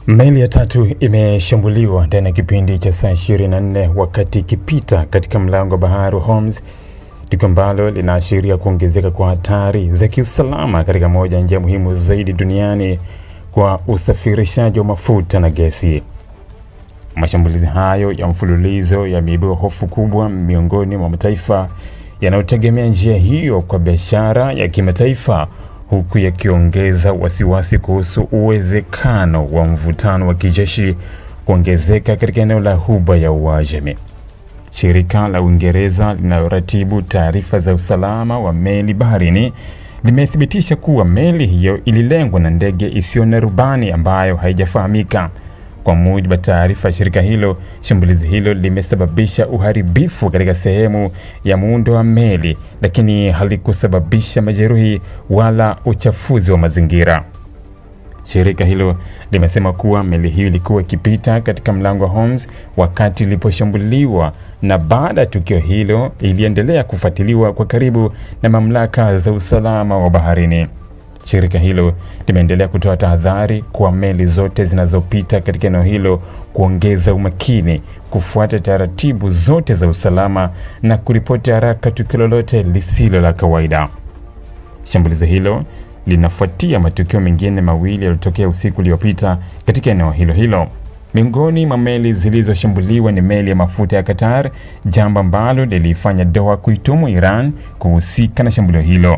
Meli ya tatu imeshambuliwa ndani ya kipindi cha saa 24 wakati ikipita katika mlango wa bahari wa Hormuz, tukio ambalo linaashiria kuongezeka kwa hatari za kiusalama katika moja ya njia muhimu zaidi duniani kwa usafirishaji wa mafuta na gesi. Mashambulizi hayo ya mfululizo yameibua hofu kubwa miongoni mwa mataifa yanayotegemea njia hiyo kwa biashara ya kimataifa, huku yakiongeza wasiwasi kuhusu uwezekano wa mvutano wa kijeshi kuongezeka katika eneo la Ghuba ya Uajemi. Shirika la Uingereza linaloratibu taarifa za usalama wa meli baharini limethibitisha kuwa meli hiyo ililengwa na ndege isiyo na rubani ambayo haijafahamika. Kwa mujibu wa taarifa ya shirika hilo, shambulizi hilo limesababisha uharibifu katika sehemu ya muundo wa meli, lakini halikusababisha majeruhi wala uchafuzi wa mazingira. Shirika hilo limesema kuwa meli hiyo ilikuwa ikipita katika mlango wa Hormuz wakati iliposhambuliwa, na baada ya tukio hilo iliendelea kufuatiliwa kwa karibu na mamlaka za usalama wa baharini. Shirika hilo limeendelea kutoa tahadhari kwa meli zote zinazopita katika eneo hilo kuongeza umakini, kufuata taratibu zote za usalama na kuripoti haraka tukio lolote lisilo la kawaida. Shambulizi hilo linafuatia matukio mengine mawili yaliyotokea usiku uliopita katika eneo hilo. Miongoni mwa meli zilizoshambuliwa ni meli ya mafuta ya Qatar, jambo ambalo lilifanya Doha kuitumu Iran kuhusika na shambulio hilo.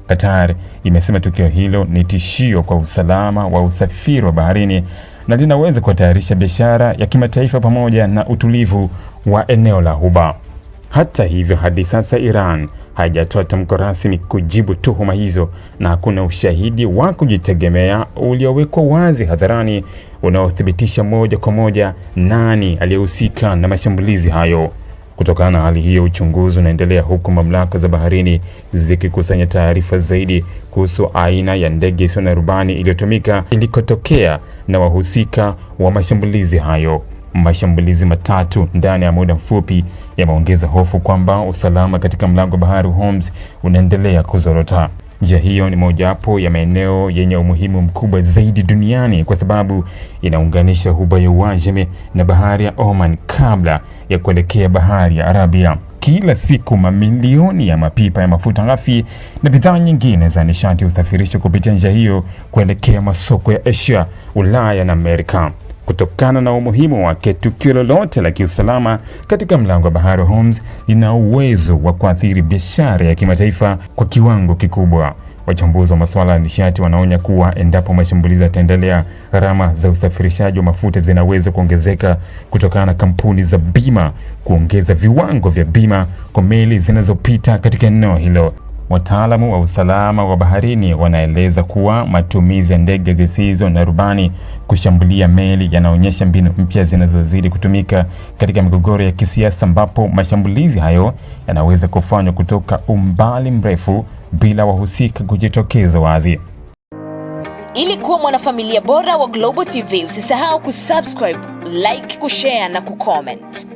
Qatar imesema tukio hilo ni tishio kwa usalama wa usafiri wa baharini na linaweza kuhatarisha biashara ya kimataifa pamoja na utulivu wa eneo la Ghuba. Hata hivyo, hadi sasa Iran haijatoa tamko rasmi kujibu tuhuma hizo na hakuna ushahidi wa kujitegemea uliowekwa wazi hadharani unaothibitisha moja kwa moja nani aliyehusika na mashambulizi hayo. Kutokana na hali hiyo, uchunguzi unaendelea huku mamlaka za baharini zikikusanya taarifa zaidi kuhusu aina ya ndege isiyo na rubani iliyotumika, ilikotokea na wahusika wa mashambulizi hayo. Mashambulizi matatu ndani ya muda mfupi yameongeza hofu kwamba usalama katika mlango wa bahari Hormuz unaendelea kuzorota. Njia hiyo ni mojawapo ya maeneo yenye umuhimu mkubwa zaidi duniani kwa sababu inaunganisha Ghuba ya Uajemi na bahari ya Oman kabla ya kuelekea bahari ya Arabia. Kila siku mamilioni ya mapipa ya mafuta ghafi na bidhaa nyingine za nishati husafirishwa kupitia njia hiyo kuelekea masoko ya Asia, Ulaya na Amerika. Kutokana na umuhimu wake, tukio lolote la kiusalama katika mlango wa bahari wa Hormuz lina uwezo wa kuathiri biashara ya kimataifa kwa kiwango kikubwa. Wachambuzi wa masuala ya nishati wanaonya kuwa endapo mashambulizi yataendelea, gharama za usafirishaji wa mafuta zinaweza kuongezeka kutokana na kampuni za bima kuongeza viwango vya bima kwa meli zinazopita katika eneo hilo. Wataalamu wa usalama wa baharini wanaeleza kuwa matumizi ya ndege zisizo na rubani kushambulia meli yanaonyesha mbinu mpya zinazozidi kutumika katika migogoro ya kisiasa, ambapo mashambulizi hayo yanaweza kufanywa kutoka umbali mrefu bila wahusika kujitokeza wazi. Ili kuwa mwanafamilia bora wa Global TV, usisahau kusubscribe, like, kushare na kucomment.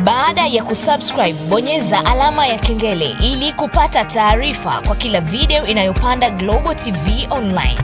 Baada ya kusubscribe, bonyeza alama ya kengele ili kupata taarifa kwa kila video inayopanda Global TV Online.